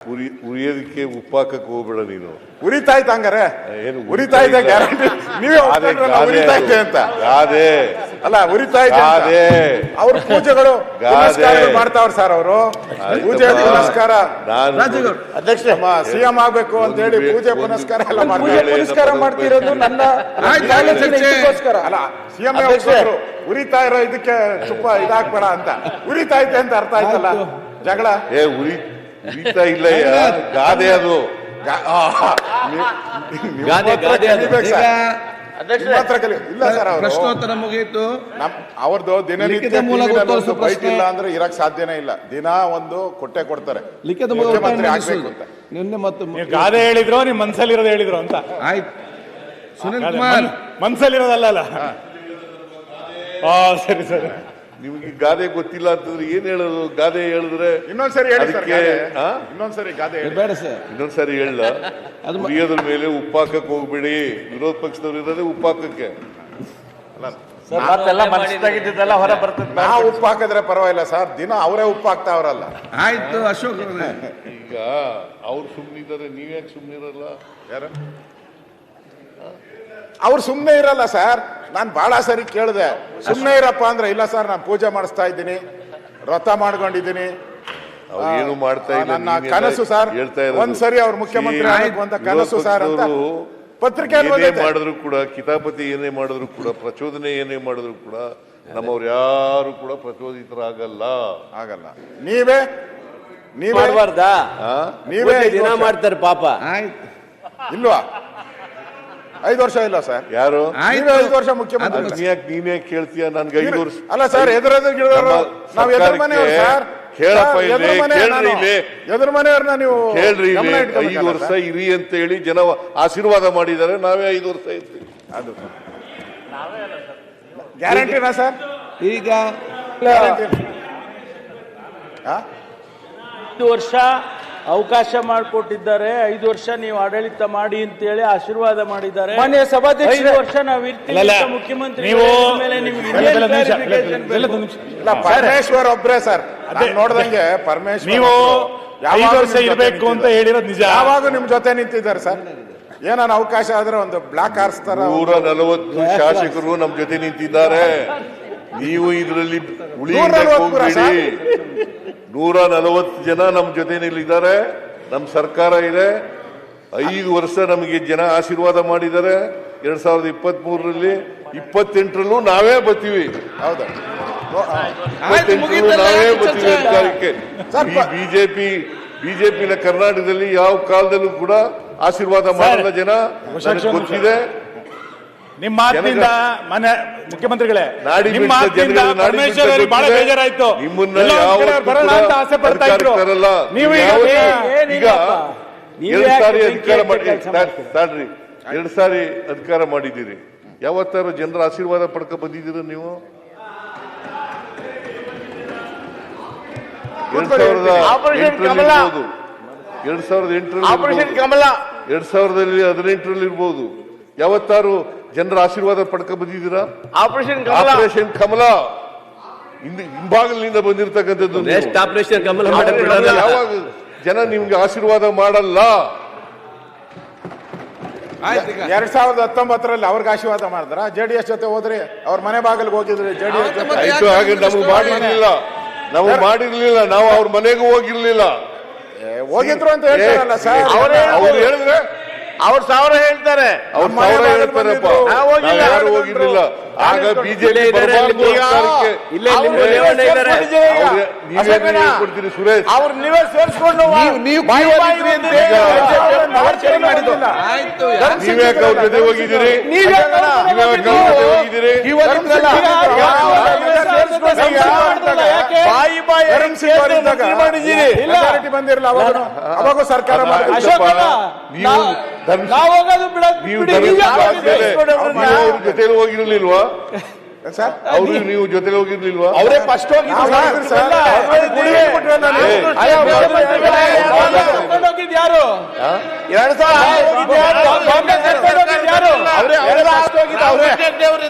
ಉರಿಯೋದಕ್ಕೆ ಉಪ್ಪಾಕಕ್ಕೆ ಹೋಗ್ಬೇಡ ನೀನು. ಉರಿತಾಯ್ತು ಹಂಗಾರೆ ಏನು ಉರಿತಾ ಇದೆ ಗ್ಯಾರಂಟಿ ನೀವೇ ಉರಿತಾ ಇದೆ ಅಂತ ಗಾದೆ ಅಲ್ಲ ಉರಿತಾ ಇದೆ ಅವ್ರ ಪೂಜೆಗಳು ಮಾಡ್ತಾವ್ರ ಸರ್ ಅವರು ಪೂಜೆ ಪುನಸ್ಕಾರ ಅಧ್ಯಕ್ಷ ಸಿಎಂ ಆಗ್ಬೇಕು ಅಂತ ಹೇಳಿ ಪೂಜೆ ಪುನಸ್ಕಾರ ಎಲ್ಲ ಪುನಸ್ಕಾರ ಮಾಡ್ತಿರೋದು ನನ್ನ ಅಲ್ಲ ಸಿಎಂ ಉರಿತಾ ಇರೋ ಇದಕ್ಕೆ ತುಪ್ಪ ಇದಾಕ್ಬೇಡ ಅಂತ ಉರಿತಾ ಇದೆ ಅಂತ ಅರ್ಥ ಆಯ್ತಲ್ಲ ಜಗಳ ಉರಿತಾ ಇಲ್ಲ ಗಾದೆ ಅದು ಇಲ್ಲ ಸರ್ ಪ್ರಶ್ನೋತ್ತರ ಮುಗಿಯಿತು. ಅವ್ರದ್ದು ದಿನನಿತ್ಯ ಬೈಕ್ ಇಲ್ಲ ಅಂದ್ರೆ ಇರಕ್ ಸಾಧ್ಯನೇ ಇಲ್ಲ. ದಿನ ಒಂದು ಕೊಟ್ಟೆ ಕೊಡ್ತಾರೆ ಲಿಖಿತ ಮುಖ್ಯಮಂತ್ರಿ ಆಗ್ಬೇಕು ಅಂತ. ನಿನ್ನೆ ಮತ್ತೆ ಗಾದೆ ಹೇಳಿದ್ರು ನಿಮ್ ಮನ್ಸಲ್ಲಿರೋದು ಹೇಳಿದ್ರು ಅಂತ ಆಯ್ತು. ಸುನಿಲ್ ಕುಮಾರ್ ಮನ್ಸಲ್ಲಿರೋದಲ್ಲ. ಸರಿ ಸರಿ. ನಿಮ್ಗೆ ಗಾದೆ ಗೊತ್ತಿಲ್ಲ ಅಂತಂದ್ರೆ ಏನ್ ಹೇಳೋದು? ಗಾದೆ ಹೇಳಿದ್ರೆ ಇನ್ನೊಂದ್ಸರಿ ಇನ್ನೊಂದ್ಸರಿ ಗಾದೆ ಬೇಡ ಸರ್, ಇನ್ನೊಂದ್ಸರಿ ಹೇಳ. ಉರಿಯೋದ್ರ ಮೇಲೆ ಉಪ್ಪಾಕಕ್ಕೆ ಹೋಗ್ಬೇಡಿ. ವಿರೋಧ ಪಕ್ಷದವ್ರು ಇರೋದೇ ಉಪ್ಪಾಕಕ್ಕೆ. ಹೊರ ಬರ್ತದೆ. ನಾವು ಉಪ್ಪು ಹಾಕಿದ್ರೆ ಪರವಾಗಿಲ್ಲ ಸರ್, ದಿನ ಅವರೇ ಉಪ್ಪು ಹಾಕ್ತಾವ್ರಲ್ಲ. ಆಯ್ತು ಅಶೋಕ್. ಈಗ ಅವ್ರು ಸುಮ್ಮನಿದ್ದಾರೆ, ನೀವ್ಯಾಕೆ ಸುಮ್ಮನಿರಲ್ಲ? ಯಾರು ಅವ್ರು ಸುಮ್ಮನೆ ಇರಲ್ಲ ಸರ್. ನಾನು ಬಹಳ ಸರಿ ಕೇಳಿದೆ, ಸುಮ್ಮನೆ ಇರಪ್ಪ ಅಂದ್ರೆ ಇಲ್ಲ ಸರ್ ನಾನು ಪೂಜೆ ಮಾಡಿಸ್ತಾ ಇದ್ದೀನಿ, ವ್ರತ ಮಾಡ್ಕೊಂಡಿದ್ದೀನಿ, ಏನು ಮಾಡ್ತಾ ಇಲ್ಲ. ನನ್ನ ಕನಸು ಸರ್ ಒಂದ್ಸರಿ ಅವ್ರು ಮುಖ್ಯಮಂತ್ರಿ ಆಗಬೇಕು ಅಂತ ಕನಸು ಸರ್ ಅಂತ ಪತ್ರಿಕೆ ಮಾಡಿದ್ರು ಕೂಡ, ಕಿತಾಪತಿ ಏನೇ ಮಾಡಿದ್ರು ಕೂಡ, ಪ್ರಚೋದನೆ ಏನೇ ಮಾಡಿದ್ರು ಕೂಡ ನಮ್ಮವ್ರು ಯಾರು ಕೂಡ ಪ್ರಚೋದಿತರಾಗಲ್ಲ. ಆಗಲ್ಲ. ನೀವೇ ಮಾಡಬಾರ್ದಾ? ನೀವೇ ದಿನ ಮಾಡ್ತಾರೆ ಪಾಪ. ಆಯ್ತು. ಇಲ್ವಾ? 5 ವರ್ಷ ಇಲ್ಲ ಸರ್. ಯಾರು 5 ವರ್ಷ ಮುಖ್ಯಮಂತ್ರಿ? ನೀನೇ ಕೇಳ್ತೀಯ? ನನ್ಗೆ 5 ವರ್ಷ ಅಲ್ಲ ಸರ್, ನಾವು ಎದುರು ಮನೆಯವ್ರು ಸರ್. ಕೇಳಪ್ಪ, ಎದುರು ಮನೆಯವ್ರನ್ನ ನೀವು ಕೇಳ್ರಿ. 5 ವರ್ಷ ಇರಿ ಅಂತ ಹೇಳಿ ಜನ ಆಶೀರ್ವಾದ ಮಾಡಿದ್ದಾರೆ. ನಾವೇ 5 ವರ್ಷ ಇರ್ತೀವಿ. ಅದು ಗ್ಯಾರಂಟಿನಾ ಸರ್? ಈಗ 5 ವರ್ಷ ಅವಕಾಶ ಮಾಡಿಕೊಟ್ಟಿದ್ದಾರೆ. 5 ವರ್ಷ ನೀವು ಆಡಳಿತ ಮಾಡಿ ಅಂತೇಳಿ ಆಶೀರ್ವಾದ ಮಾಡಿದ್ದಾರೆ. ಮಾನ್ಯ ಸಭಾಧ್ಯಕ್ಷ, 5 ವರ್ಷ ನಾವು ಇರ್ತೀವಿ ಮುಖ್ಯಮಂತ್ರಿ ಮೇಲೆ ಪರಮೇಶ್ವರ್ ಒಬ್ರೇ ಸರ್ ನೋಡ್ದಂಗೆ. ಪರಮೇಶ್ವರ್ ನೀವು 5 ವರ್ಷ ಇರಬೇಕು ಅಂತ ಹೇಳಿರೋದು ನಿಜ. ಯಾವಾಗ ನಿಮ್ ಜೊತೆ ನಿಂತಿದ್ದಾರೆ ಸರ್. ಏನಾನ ಅವಕಾಶ ಆದ್ರೆ ಒಂದು ಬ್ಲಾಕ್ ಹಾರಿಸ್ತಾರ. 140 ಶಾಸಕರು ನಮ್ ಜೊತೆ ನಿಂತಿದ್ದಾರೆ. ನೀವು ಇದರಲ್ಲಿ ಉಳಿಯಬೇಡಿ. 140 ಜನ ನಮ್ ಜೊತೆನಲ್ಲಿದ್ದಾರೆ. ನಮ್ ಸರ್ಕಾರ ಇದೆ. 5 ವರ್ಷ ನಮಗೆ ಜನ ಆಶೀರ್ವಾದ ಮಾಡಿದ್ದಾರೆ. 2023ರಲ್ಲಿ 28ರಲ್ಲೂ ನಾವೇ ಬರ್ತೀವಿ. ಹೌದಾ? 28ರಲ್ಲೂ ನಾವೇ ಬರ್ತೀವಿ ಅಧಿಕಾರಕ್ಕೆ. ಬಿಜೆಪಿನ ಕರ್ನಾಟಕದಲ್ಲಿ ಯಾವ ಕಾಲದಲ್ಲೂ ಕೂಡ ಆಶೀರ್ವಾದ ಮಾಡಲ್ಲ ಜನ. ಗೊತ್ತಿದೆ. ನಿಮ್ಮ ಮಾತಿನಿಂದ ಮನೆ ಮುಖ್ಯಮಂತ್ರಿಗಳೇ, ನಿಮ್ಮ ಮಾತಿನಿಂದ ಪರಮೇಶ್ವರ್ ಅವರಿಗೆ ಬಹಳ ಬೇಜಾರಾಯ್ತು. ನಿಮ್ಮನ್ನ ಬರೋಣ ಅಂತ ಆಸೆ ಪಡ್ತಾ ಇದ್ರು. ನೀವು ಈಗ 2 ಸಾರಿ ಅಧಿಕಾರ ಮಾಡಿ ತಾಡ್ರಿ 2 ಸಾರಿ ಅಧಿಕಾರ ಮಾಡಿದ್ದೀರಿ. ಯಾವತ್ತಾರು ಜನರ ಆಶೀರ್ವಾದ ಪಡ್ಕ ಬಂದಿದ್ದೀರ ನೀವು? 2008ರಲ್ಲಿ 2018ರಲ್ಲಿ ಇರ್ಬೋದು. ಯಾವತ್ತಾರು ಜನರ ಆಶೀರ್ವಾದ ಪಡ್ಕ ಬಂದಿದ್ದೀರಾ? ಆಪರೇಷನ್ ಕಮಲ ಹಿಂಭಾಗಲಿನಿಂದ ಬಂದಿರತಕ್ಕಂಥದ್ದು. ಯಾವಾಗ ಜನ ನಿಮ್ಗೆ ಆಶೀರ್ವಾದ ಮಾಡಲ್ಲ? 2019ರಲ್ಲಿ ಅವ್ರಿಗೆ ಆಶೀರ್ವಾದ ಮಾಡಿದ್ರ? JDS ಜೊತೆ ಹೋದ್ರಿ, ಅವ್ರ ಮನೆ ಬಾಗಿಲಿಗೆ ಹೋಗಿದ್ರಿ JDS ಜೊತೆ. ಆಯ್ತು, ಹಾಗೆ ನಮ್ಗೆ ಮಾಡಿರ್ಲಿಲ್ಲ. ನಾವು ಅವ್ರ ಮನೆಗೂ ಹೋಗಿರ್ಲಿಲ್ಲ. ಹೋಗಿದ್ರು ಅಂತ ಹೇಳ್ತಾರಲ್ಲ ಸರ್. ಅವ್ರು ಹೇಳಿದ್ರೆ ಅವ್ರು 1000 ಹೇಳ್ತಾರೆ. ಅವ್ರು 1000 ಹೇಳ್ತಾರಪ್ಪ. ಯಾರು ಹೋಗಿರ್ಲಿಲ್ಲ. ಆಗ ಬಿಜೆಪಿ ಬರಬಾರ್ದು ಸರ್ಕಾರಕ್ಕೆ. ಕೊಡ್ತೀರಿ ಸುರೇಶ್? ಅವ್ರು ನೀವೇ ಸೇರಿಸ್ಕೊಂಡು ನೀವ್ಯಾಕೆ ಅವ್ರ ಜೊತೆ ಹೋಗಿದ್ದೀರಿ? ಬಂದಿರಲ್ಲ ಅವಾಗ ಸರ್ಕಾರ. ಜೊತೆಲಿ ಹೋಗಿರ್ಲಿಲ್ವಾ ಸರ್? ಅವ್ರು ನೀವು ಜೊತೆಲಿ ಹೋಗಿರ್ಲಿಲ್ವಾ? ಅವರೇ ಫಸ್ಟ್ ಹೋಗಿದ್ರು. ಯಾರು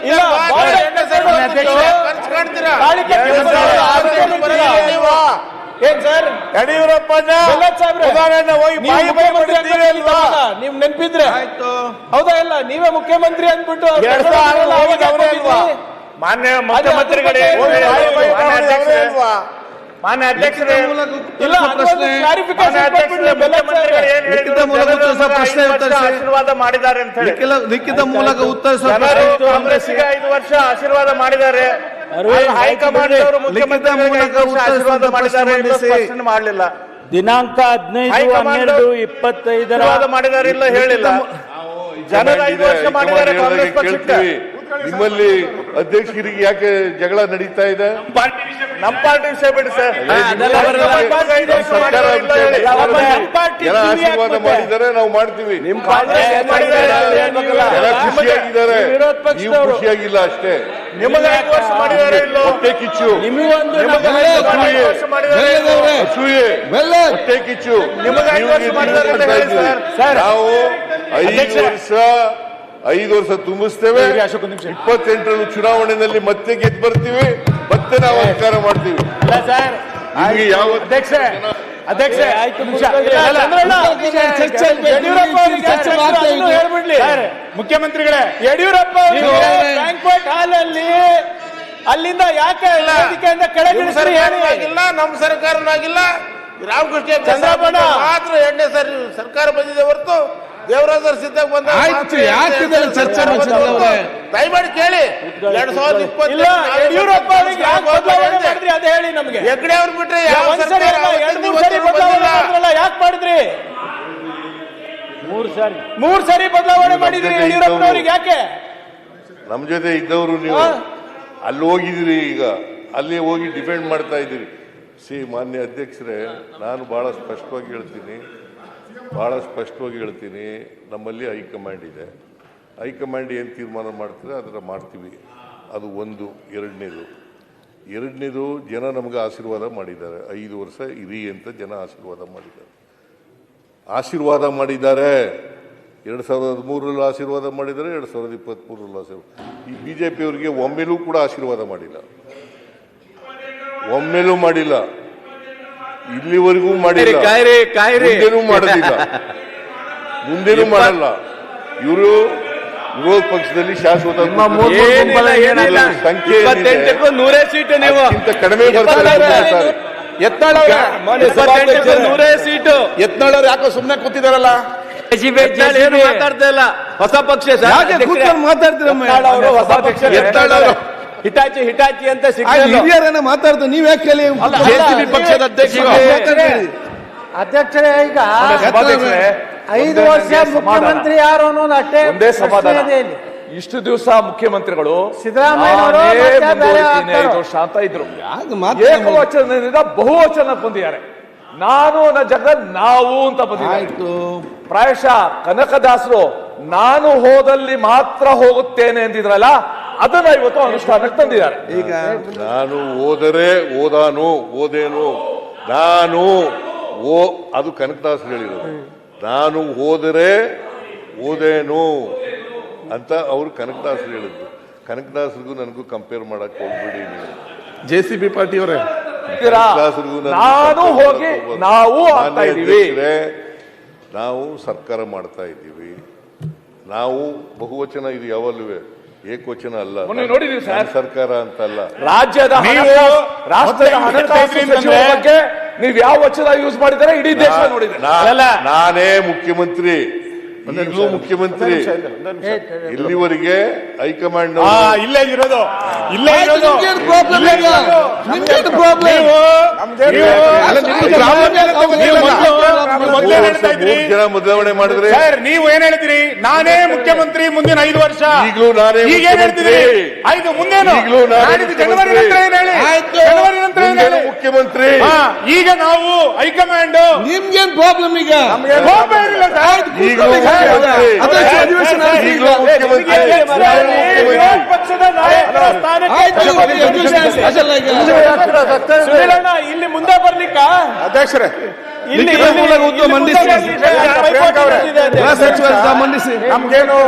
ಏನ್ ಸರ್ ಯಡಿಯೂರಪ್ಪನ ಬೆಲ್ಲದ್ ಸಾಹೇಬ್ರೆ, ಉದಾಹರಣೆ ಹೋಗಿ ನೀವು ಬಾಯಿ ಮುಖ್ಯಮಂತ್ರಿ ಮಾಡಿದ್ದೀರಿ ಅಲ್ವಾ? ನಿಮ್ ನೆನ್ಪಿದ್ರೆ ಆಯ್ತು. ಹೌದಾ ಇಲ್ಲ ನೀವೇ ಮುಖ್ಯಮಂತ್ರಿ ಅಂದ್ಬಿಟ್ಟು ಎರಡ್ ಸಾವಿರದ ಹೋಗಿದ್ದು ಅವರೇ ಅಲ್ವಾ? ಮಾನ್ಯ ಮುಖ್ಯಮಂತ್ರಿಗಳೇ, ಹೋಗಿ ಬಾಯಿ ಮಾಡಿದ್ದು ಅವರೇ ಅಲ್ವಾ? ಮಾನ್ಯ ಅಧ್ಯಕ್ಷರೇ, ಇಲ್ಲ ಪ್ರಶ್ನೆ ಲಿಖಿತ ಮೂಲಕ ಉತ್ತರಿಸುವ ಪ್ರಶ್ನೆ ಉತ್ತರಿಸಿ. ಆಶೀರ್ವಾದ ಮಾಡಿದ್ದಾರೆ ಅಂತ ಹೇಳಿ ಲಿಖಿತ ಮೂಲಕ ಉತ್ತರಿಸುವ ಜನರು ಪ್ರಶ್ನೆ ಕಾಂಗ್ರೆಸ್ಸಿಗೆ 5 ವರ್ಷ ಆಶೀರ್ವಾದ ಮಾಡಿದ್ದಾರೆ. ಅರವಿಂದ್, ಹೈಕಮಾಂಡ್ ಅವರು ಮುಖ್ಯಮಂತ್ರಿಗಳಿಗೆ ಮೂಲಕ 5 ವರ್ಷ ಆಶೀರ್ವಾದ ಮಾಡಿದ್ದಾರೆ ಎಂದು ಸ್ಪಷ್ಟನೆ ಮಾಡಲಿಲ್ಲ. ದಿನಾಂಕ 15, ಹೈಕಮಾಂಡ್ 12, 25 ಆಶೀರ್ವಾದ ಮಾಡಿದ್ದಾರೆ ಇಲ್ಲ ಹೇಳಿಲ್ಲ. ಜನರು 5 ವರ್ಷ ಮಾಡಿದ್ದಾರೆ ಕಾಂಗ್ರೆಸ್ ಪಕ್ಷಕ್ಕೆ. ನಿಮ್ಮಲ್ಲಿ ಅಧ್ಯಕ್ಷರಿಗೆ ಯಾಕೆ ಜಗಳ ನಡೀತಾ ಇದೆ? ನಮ್ಮ ಪಾರ್ಟಿ ವಿಷಯ ಬಿಡಿ ಸರ್. ಜನ ಆಶೀರ್ವಾದ ಮಾಡಿದ್ದಾರೆ, ನಾವು ಮಾಡ್ತೀವಿ. ಜನ ಖುಷಿಯಾಗಿದ್ದಾರೆ, ನೀವು ಖುಷಿಯಾಗಿಲ್ಲ ಅಷ್ಟೇ. ನಿಮಗೆ 5 ವರ್ಷ ಮಾಡಿದ್ದಾರೆ ಇಲ್ಲ ಹೊಟ್ಟೆ ಕಿಚ್ಚು, ನಿಮಗೊಂದು ಅಸೂಯೆ, ಹೊಟ್ಟೆ ಕಿಚ್ಚು. ನಿಮಗೆ 5 ವರ್ಷ ಮಾಡಿದ್ದಾರೆ ಅಂತ ಹೇಳಿ ಸರ್. ನಾವು 5 ವರ್ಷ ತುಂಬಿಸ್ತೇವೆ. 28ರಲ್ಲಿ ಚುನಾವಣೆಯಲ್ಲಿ ಮತ್ತೆ ಗೆದ್ದು ಬರ್ತೀವಿ, ಮತ್ತೆ ನಾವು ಅಧಿಕಾರ ಮಾಡ್ತೀವಿ. ನಿಮಗೆ ಯಾವ ಅಧ್ಯಕ್ಷೆ ಆಯ್ತು, ಮುಖ್ಯಮಂತ್ರಿಗಳೇ, ಯಡಿಯೂರಪ್ಪ ಬ್ಯಾಂಕ್ವೆಟ್ ಹಾಲ್ ಅಲ್ಲಿ ಅಲ್ಲಿಂದ ಯಾಕೆ ವೇದಿಕೆಯಿಂದ ಕೆಳಗಿಳಿಸ್ರಿ? ನಮ್ಮ ಸರ್ಕಾರನಾಗಿಲ್ಲ, ರಾಮಕೃಷ್ಣ ಚಂದ್ರಬಾಬು ಮಾತ್ರ 2ನೇ ಸರಿ ಸರ್ಕಾರ ಬಂದಿದೆ ಹೊರತು ದೇವರಾಜ ಸಿದ್ದಾಗ ಬಂದ ಆಯ್ತು, ಯಾಕೆ ಚರ್ಚೆ ದಯಮಾಡಿ ಕೇಳಿ. 2020 ಇಲ್ಲ ಯಡಿಯೂರಪ್ಪ ಅವರಿಗೆ ಯಾಕೆ ಬದಲಾವಣೆ ಮಾಡಿದ್ರಿ ಅದೇ ಹೇಳಿ ನಮ್ಗೆ. ಹೆಗ್ಡೆ ಅವ್ರು ಬಿಟ್ರೆ ಯಾವ ಒಂದ್ ಸರಿ ಸರ್ಕಾರ ಅಲ್ಲ, 2-3 ಸರಿ ಬದಲಾವಣೆ ಮಾಡಿದ್ರಲ್ಲ, ಯಾಕೆ ಮಾಡಿದ್ರಿ? 3 ಸರಿ ಬದಲಾವಣೆ ಮಾಡಿದ್ರಿ ಯಡಿಯೂರಪ್ಪನವ್ರಿಗೆ ಯಾಕೆ? ನಮ್ಮ ಜೊತೆ ಇದ್ದವರು ನೀವು ಅಲ್ಲಿ ಹೋಗಿದ್ದೀರಿ, ಈಗ ಅಲ್ಲಿ ಹೋಗಿ ಡಿಫೆಂಡ್ ಮಾಡ್ತಾ ಇದ್ದೀರಿ. ಮಾನ್ಯ ಅಧ್ಯಕ್ಷರೇ, ನಾನು ಬಹಳ ಸ್ಪಷ್ಟವಾಗಿ ಹೇಳ್ತೀನಿ, ನಮ್ಮಲ್ಲಿ ಹೈಕಮಾಂಡ್ ಇದೆ. ಹೈಕಮಾಂಡ್ ಏನು ತೀರ್ಮಾನ ಮಾಡ್ತಾರೆ ಅದರ ಮಾಡ್ತೀವಿ. ಅದು ಒಂದು. ಎರಡನೇದು ಜನ ನಮಗೆ ಆಶೀರ್ವಾದ ಮಾಡಿದ್ದಾರೆ. 5 ವರ್ಷ ಇರಿ ಅಂತ ಜನ ಆಶೀರ್ವಾದ ಮಾಡಿದ್ದಾರೆ. 2013ರಲ್ಲೂ ಆಶೀರ್ವಾದ ಮಾಡಿದ್ದಾರೆ, 2023ರಲ್ಲೂ ಆಶೀರ್ವಾದ. ಈ ಬಿಜೆಪಿಯವರಿಗೆ ಒಮ್ಮೆಲೂ ಕೂಡ ಆಶೀರ್ವಾದ ಮಾಡಿಲ್ಲ, ಇಲ್ಲಿವರೆಗೂ ಮಾಡಿಲ್ಲ, ಮುಂದೇನೂ ಮಾಡಲ್ಲ. ಇವರು ವಿರೋಧ ಪಕ್ಷದಲ್ಲಿ ಶಾಶ್ವತ ಸಂಖ್ಯೆ 100 ಸೀಟು ನೀವು ಕಡಿಮೆ ಬರ್ತಾರೆ. ಸೀಟು ಯತ್ನಾಳವ್ರು ಯಾಕೋ ಸುಮ್ಮನೆ ಕೂತಿದಾರಲ್ಲ? ಮಾತಾಡ್ತಾ ಇಲ್ಲ, ಹೊಸ ಪಕ್ಷ ಹಿಟಾಚಿ ಅಂತ ಹಿರಿಯರನ್ನ ಮಾತಾಡ್ತಾರೆ, ನೀವ್ ಯಾಕೆ ಕೇಳಿ? ಜೆಸಿಬಿ ಪಕ್ಷದ ಅಧ್ಯಕ್ಷರೇ, ಈಗ 5 ವರ್ಷ ಮುಖ್ಯಮಂತ್ರಿ ಯಾರು ಅನ್ನೋದು ಅಷ್ಟೇ ಒಂದೇ ಸಮಾಧಾನ. ಪ್ರಶ್ನೆ ಇದೆ ಇಲ್ಲಿ. ಇಷ್ಟು ದಿವಸ ಮುಖ್ಯಮಂತ್ರಿಗಳು ಸಿದ್ದರಾಮಯ್ಯನವರು ನಾನೇ ಮತ್ತೆ ಬೇರೆ ಮುಂದುವರಿತೀನಿ, ಆಗ್ತಾರೆ. 5 ವರ್ಷ ಅಂತ ಇದ್ರು. ಏಕವಚನದಿಂದ ಬಹುವಚನಕ್ಕೆ ಬಂದಿದ್ದಾರೆ. ನಾನು ನನ್ನ ಜಗತ್ ನಾವು ಅಂತ ಬಂದಿದ್ದಾರೆ. ಪ್ರಾಯಶಃ ಕನಕದಾಸರು ನಾನು ಹೋದಲ್ಲಿ ಮಾತ್ರ ಹೋಗುತ್ತೇನೆ ಎಂದಿದ್ರಲ್ಲ, ಅದನ್ನ ಇವತ್ತು ಅನುಷ್ಠಾನಕ್ಕೆ ತಂದಿದ್ದಾರೆ. ಈಗ ನಾನು ಹೋದರೆ ಓದೇನು, ನಾನು ಅದು ಕನಕದಾಸರು ಹೇಳಿರೋದು. ನಾನು ಹೋದರೆ ಓದೇನು ಅಂತ ಅವರು ಕನಕದಾಸರು ಹೇಳಿದ್ರು. ಕನಕದಾಸರಿಗೂ ನನಗೂ ಕಂಪೇರ್ ಮಾಡಕ್ ಹೋಗ್ಬಿಡಿ ನೀವು. JCB ಪಾರ್ಟಿಯವರೇ, ನಾನು ಹೋಗಿ ನಾವು ಆಗ್ತಾ ಇದೀವಿ. ನಾವು ಸರ್ಕಾರ ಮಾಡ್ತಾ ಇದ್ದೀವಿ. ನಾವು ಬಹುವಚನ ಇದು ಯಾವಲ್ಲೂ ಏಕವಚನ ಅಲ್ಲ. ನೋಡಿದೀವಿ ಸರ್, ಸರ್ಕಾರ ಅಂತಲ್ಲ. ರಾಜ್ಯದ ರಾಷ್ಟ್ರದ ಹಣಕಾಸು ಸಚಿವರ ಬಗ್ಗೆ ನೀವು ಯಾವ ವಚನ ಯೂಸ್ ಮಾಡಿದರೆ ಇಡೀ ದೇಶ ನೋಡಿದೆ. ನಾನೇ ಮುಖ್ಯಮಂತ್ರಿ, ಈಗಲೂ ಮುಖ್ಯಮಂತ್ರಿ. ಇಲ್ಲಿವರೆಗೆ ಹೈಕಮಾಂಡ್ ಇಲ್ಲೇ ಇರೋದು ಜನ ಬದಲಾವಣೆ ಮಾಡಿದ್ರೆ ಸರ್, ನೀವು ಏನ್ ಹೇಳಿದ್ರಿ? ನಾನೇ ಮುಖ್ಯಮಂತ್ರಿ ಮುಂದಿನ 5 ವರ್ಷ. ಈಗಲೂ ನಾನೇ ಮುಖ್ಯಮಂತ್ರಿ. ಮುಂದೇನು ಜನವರಿ ನಂತರ ಏನ್ ಹೇಳಿ? ಜನವರಿ ನಂತರ ಏನ್ ಹೇಳಿ? ಮುಖ್ಯಮಂತ್ರಿ. ಈಗ ನಾವು ಹೈಕಮಾಂಡ್ ನಿಮ್ಗೇನ್ ಪ್ರಾಬ್ಲಮ್? ಈಗ ಇಲ್ಲ ಸರ್, ಪಕ್ಷದ ನಾಯಕರ ಸುನೀಲಣ್ಣ ಇಲ್ಲಿ ಮುಂದೆ ಬರ್ಲಿಕ್ಕ ಅಧ್ಯಕ್ಷರೇ, ಮಂಡಿಸಿ ನಮ್ಗೇನು